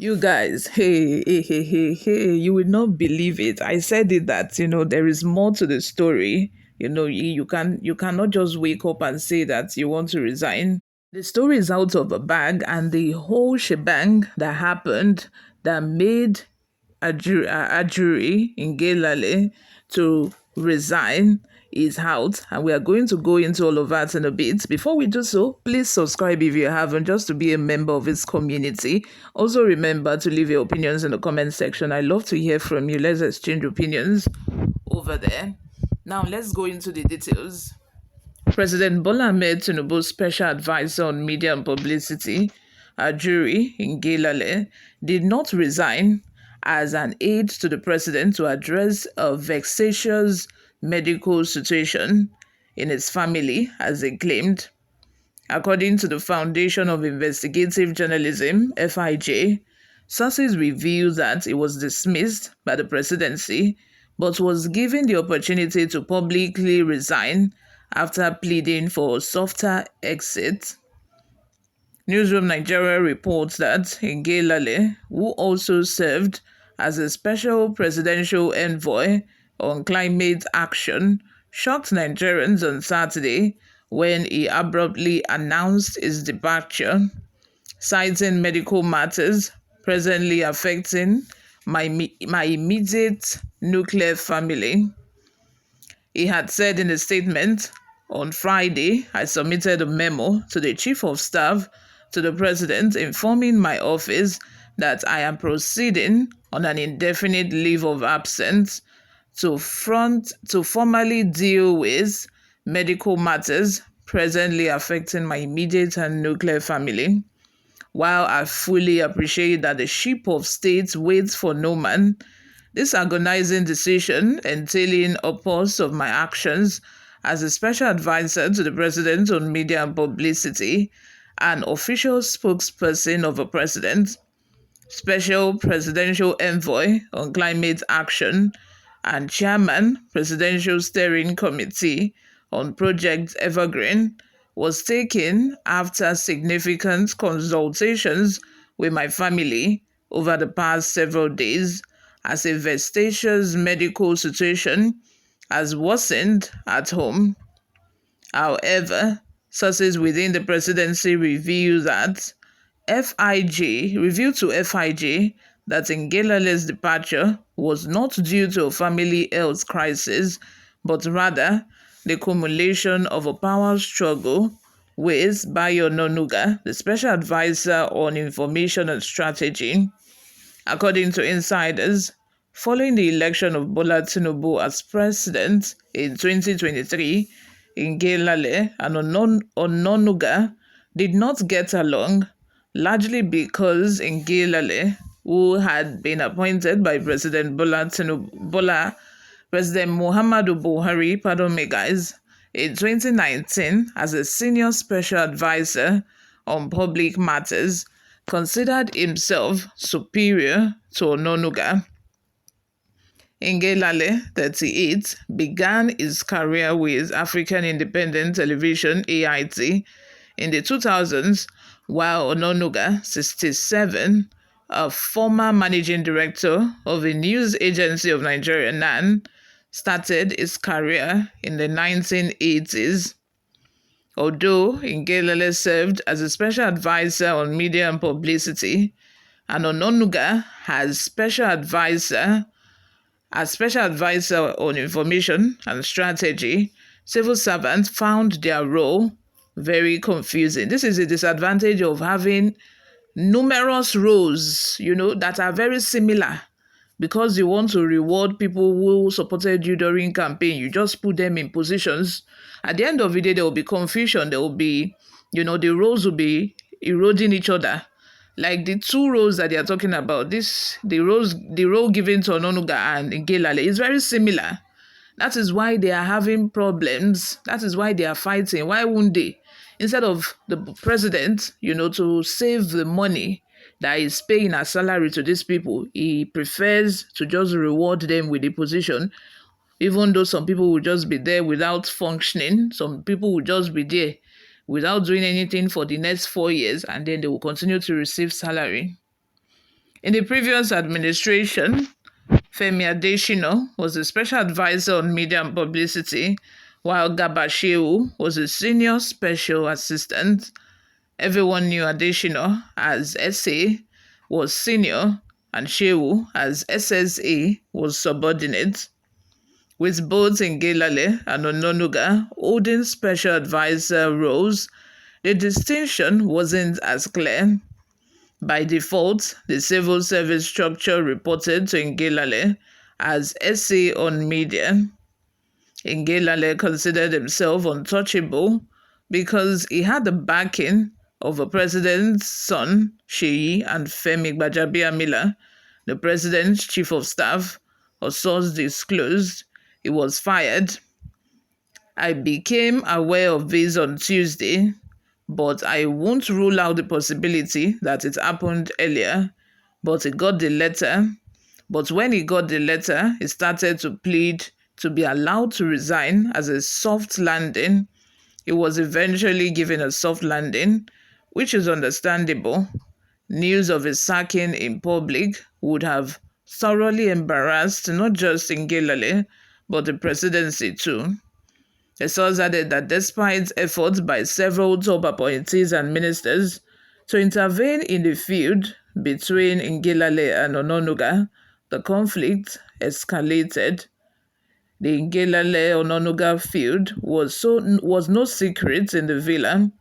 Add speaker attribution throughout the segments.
Speaker 1: You guys, hey, you will not believe it. I said it that, there is more to the story. You cannot just wake up and say that you want to resign. The story is out of a bag, and the whole shebang that happened that made Ajuri Ngelale to resign is out, and we are going to go into all of that in a bit. Before we do so, please subscribe if you haven't, just to be a member of this community. Also, remember to leave your opinions in the comment section. I love to hear from you. Let's exchange opinions over there. Now, let's go into the details. President Bola Ahmed Tinubu's special advisor on media and publicity, Ajuri Ngelale, did not resign as an aide to the president to address a vexatious medical situation in his family, as they claimed. According to the Foundation of Investigative Journalism, FIJ, sources reveal that he was dismissed by the presidency but was given the opportunity to publicly resign after pleading for a softer exit. Newsroom Nigeria reports that Ngelale, who also served as a special presidential envoy on climate action, shocked Nigerians on Saturday when he abruptly announced his departure, citing medical matters presently affecting my immediate nuclear family. He had said in a statement, "On Friday, I submitted a memo to the Chief of Staff to the President informing my office that I am proceeding on an indefinite leave of absence to formally deal with medical matters presently affecting my immediate and nuclear family. While I fully appreciate that the ship of state waits for no man, this agonizing decision entailing a pause of my actions as a special advisor to the president on media and publicity, an official spokesperson of a president, special presidential envoy on climate action, and chairman, Presidential Steering Committee on Project Evergreen, was taken after significant consultations with my family over the past several days as a vexatious medical situation has worsened at home. However, sources within the presidency reveal that FIJ that Ngelale's departure was not due to a family health crisis, but rather the accumulation of a power struggle with Bayo Onanuga, the special advisor on information and strategy. According to insiders, following the election of Bola Tinubu as president in 2023, Ngelale and Onanuga did not get along, largely because Ngelale, who had been appointed by President Muhammadu Buhari, pardon me guys, in 2019 as a senior special advisor on public matters, considered himself superior to Onanuga. Ngelale, 38, began his career with African Independent Television (AIT) in the 2000s, while Onanuga, 67, a former managing director of the news agency of Nigeria (NAN), started his career in the 1980s. Although Ngelale served as a special advisor on media and publicity, and Onanuga as special advisor on information and strategy, civil servants found their role very confusing. This is a disadvantage of having numerous roles, that are very similar. Because you want to reward people who supported you during campaign, you just put them in positions. At the end of the day, there will be confusion. There will be, the roles will be eroding each other. Like the two roles that they are talking about, the role given to Onanuga and Ngelale is very similar. That is why they are having problems. That is why they are fighting. Why wouldn't they? Instead of the president, to save the money that is paying a salary to these people, he prefers to just reward them with the position, even though some people will just be there without functioning. Some people will just be there without doing anything for the next 4 years, and then they will continue to receive salary. In the previous administration, Femi Adesina was a special advisor on media and publicity, while Garba Shehu was a senior special assistant. Everyone knew Adesina as SA was senior and Shehu as SSA was subordinate, with both Ngelale and Onanuga holding special advisor roles. The distinction wasn't as clear. By default, the civil service structure reported to Ngelale as SA on media. Ngelale considered himself untouchable because he had the backing of a president's son, Sheyi, and Femi Gbajabiamila, the president's chief of staff. A source disclosed he was fired. I became aware of this on Tuesday, but I won't rule out the possibility that it happened earlier. But he got the letter. But when he got the letter, he started to plead to be allowed to resign as a soft landing. He was eventually given a soft landing, which is understandable. News of his sacking in public would have thoroughly embarrassed not just Ngelale, but the presidency too. The source added that despite efforts by several top appointees and ministers to intervene in the feud between Ngelale and Onanuga, the conflict escalated. The Ngelale-Onanuga feud was no secret in the villa,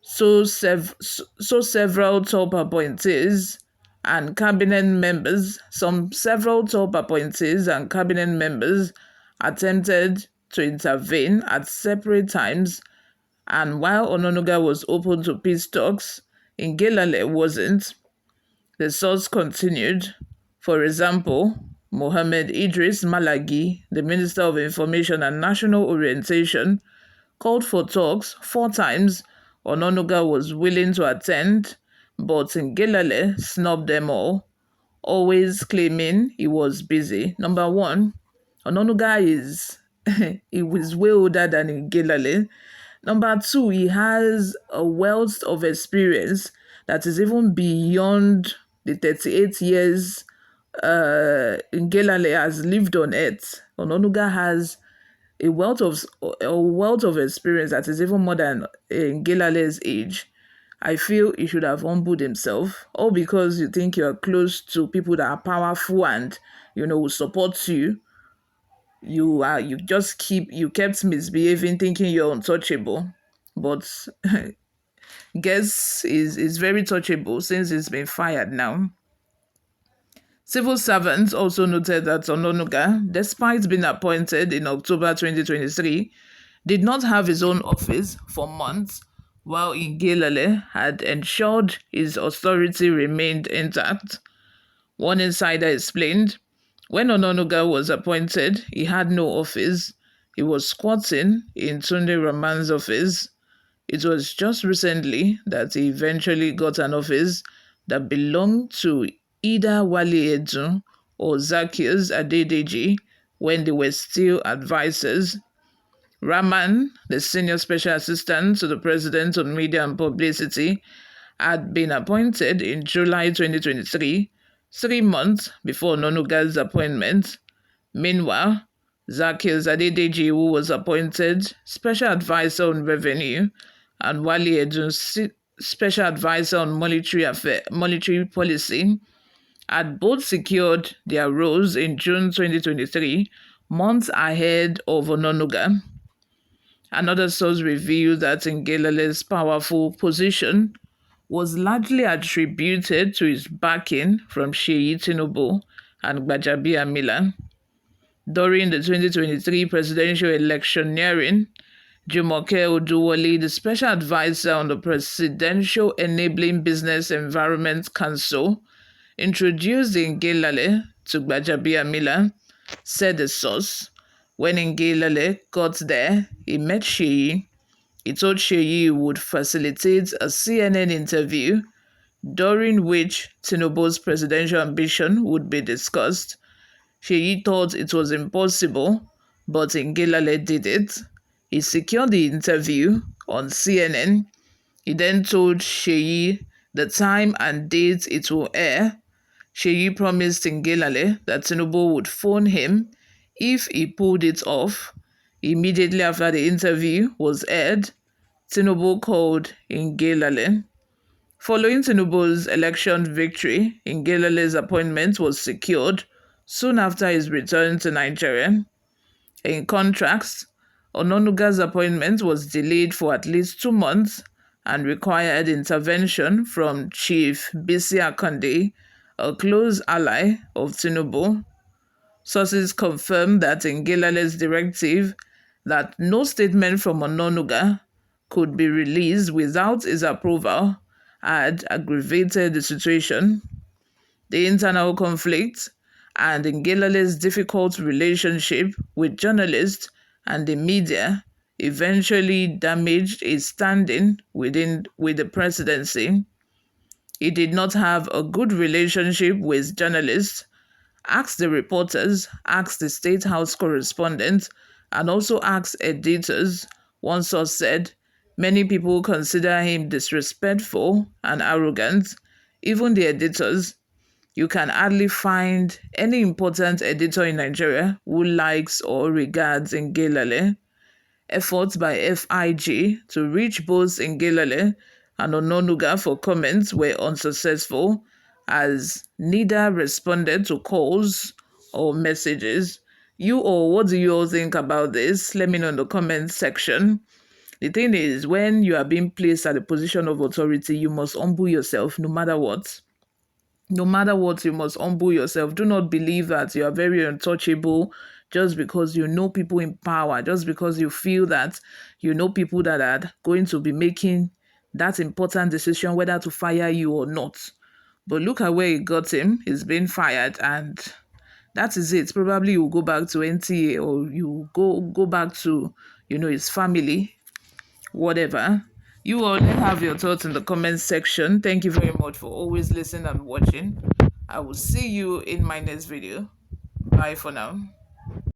Speaker 1: so several top appointees and cabinet members, attempted to intervene at separate times, and while Onanuga was open to peace talks, Ngelale wasn't. The source continued. For example, Mohammed Idris Malagi, the Minister of Information and National Orientation, called for talks 4 times. Onanuga was willing to attend, but Ngelale snubbed them all, always claiming he was busy. Number one, Onanuga he was way older than Ngelale. Number two, he has a wealth of experience that is even beyond the 38 years Ngelale has lived on earth. Onanuga has a wealth of experience that is even more than Ngelale's age. I feel he should have humbled himself, all because you think you're close to people that are powerful and will support you. You kept misbehaving, thinking you're untouchable, but guess is very touchable since he's been fired now. Civil servants also noted that Onanuga, despite being appointed in October 2023, did not have his own office for months, while Ngelale had ensured his authority remained intact. One insider explained, when Onanuga was appointed, he had no office. He was squatting in Tunde Rahman's office. It was just recently that he eventually got an office that belonged to either Wale Edun or Zacchaeus Adedeji when they were still advisors. Rahman, the senior special assistant to the president on media and publicity, had been appointed in July 2023, 3 months before Onanuga's appointment. Meanwhile, Zacchaeus Adedeji, who was appointed special advisor on revenue, and Wale Edun, special advisor on monetary policy, had both secured their roles in June 2023, months ahead of Onanuga. Another source revealed that Ngelale's powerful position was largely attributed to his backing from Sheyi Tinubu and Gbajabiamila. During the 2023 presidential electioneering, Jumoke Oduwole, the special advisor on the Presidential Enabling Business Environment Council, introduced Ngelale to Gbajabiamila, said the source. When Ngelale got there, he met Sheyi. He told Sheyi he would facilitate a CNN interview during which Tinubu's presidential ambition would be discussed. Sheyi thought it was impossible, but Ngelale did it. He secured the interview on CNN. He then told Sheyi the time and date it will air, Sheyi promised Ngelale that Tinubu would phone him if he pulled it off. Immediately after the interview was aired, Tinubu called Ngelale. Following Tinubu's election victory, Ngelale's appointment was secured soon after his return to Nigeria. In contrast, Onanuga's appointment was delayed for at least 2 months and required intervention from Chief Bisi Akande, a close ally of Tinubu. Sources confirmed that Ngelale's directive that no statement from Onanuga could be released without his approval had aggravated the situation. The internal conflict and Ngelale's difficult relationship with journalists and the media eventually damaged his standing with the presidency. He did not have a good relationship with journalists. Ask the reporters, ask the State House correspondents, and also ask editors. One source said, many people consider him disrespectful and arrogant. Even the editors. You can hardly find any important editor in Nigeria who likes or regards Ngelale. Efforts by FIG to reach both Ngelale and Onanuga for comments were unsuccessful, as neither responded to calls or messages. What do you all think about this? Let me know in the comments section. The thing is, when you are being placed at a position of authority, you must humble yourself no matter what. No matter what, you must humble yourself. Do not believe that you are very untouchable just because you know people in power, just because you feel that you know people that are going to be making that important decision whether to fire you or not. But look at where it got him. He's been fired, and that is it. Probably you will go back to NTA, or you go back to his family, whatever. You all have your thoughts in the comments section. Thank you very much for always listening and watching. I will see you in my next video. Bye for now.